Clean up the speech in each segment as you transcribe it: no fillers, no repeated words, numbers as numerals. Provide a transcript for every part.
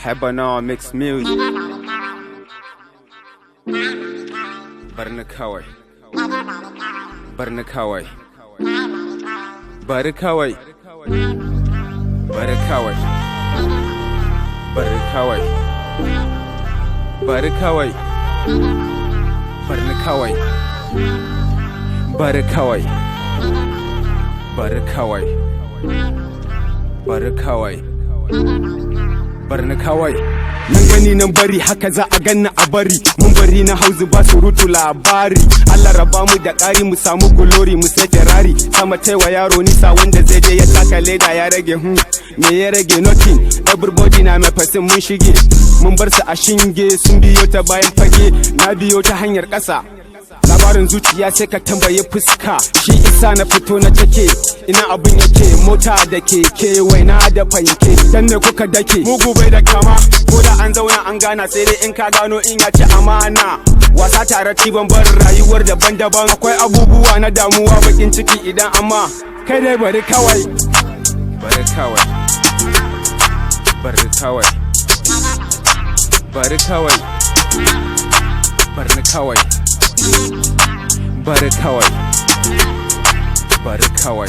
Hyba now mix music. Bari Kawai. Bari Kawai. Bari Kawai. Bari Kawai. Bari Kawai. Bari Kawai. Bari Kawai. Bari Kawai. Bari Kawai. Bari Kawai. Bari Kawai. Nan gani nan bari haka za a ganna a bari. Mun bari na hauzu ba surutu labari. Allah raba mu da ƙari mu samu glory mu sai Ferrari. Sama taiwa yaro nisa wanda zai je ya taka leda ya rage me ya rage nothing. Everybody na mai fasin mun shige. Mun bar su a shinge sun biyo ta bayan fage. Na biyo ta hanyar ƙasa. Labarin zuciya sai ka tambaye fuska. Shi isa na fito na take. Ina abin yake mota da keke waina da fanke. Dan ne kuka dake mugu bai da kama. Ko da an zauna an gana sai dai in ka gano in ya ci amana. Wasa tare tiban bar rayuwar daban-daban. Akwai abubuwa na damuwa bakin ciki idan amma kai dai bari kawai. Bari kawai. Bari kawai. Bari kawai. Bari kawai. Bari kawai. Bari kawai.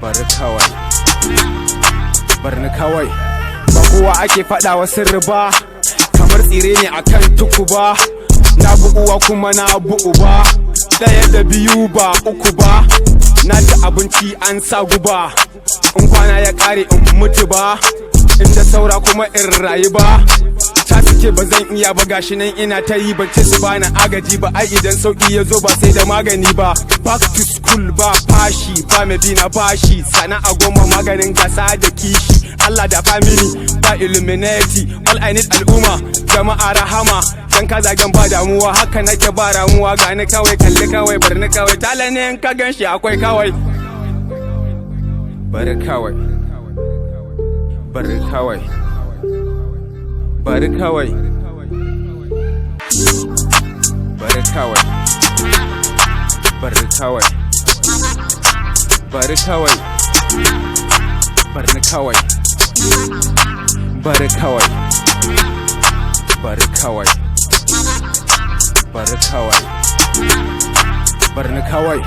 Bari kawai. Bari kawai. Ba kowa ake faɗawa sirri ba, kamar tsire ne akan tukuba. Na bu uwa kuma na bu uba, ɗaya da biyu ba uku ba. Na ci abinci an sa guba, in kwana ya ƙare in mutu ba, inda saura kuma in rayu ba. Ta suke ba zan iya ba gashi nan ina ta yi ban ce su bani agaji ba. Ai idan sauki ya zo ba sai da magani ba. Back to school ba fashi ba mai bi na bashi. Sana'a goma maganin gasa da kishi. Allah da family ba illuminati. All I need al'umma jama'a rahama. Dan ka zagen ba damuwa haka nake ba ramuwa. Gani kawai kalli kawai bar ni kawai. Tala ne in ka ganshi akwai kawai. Bari kawai. Bari kawai. Bari Kawai. Bari Kawai. Bari Kawai. Bari Kawai. Bari Kawai. Bari Kawai. Bari Kawai. Bari Kawai. Bari Kawai.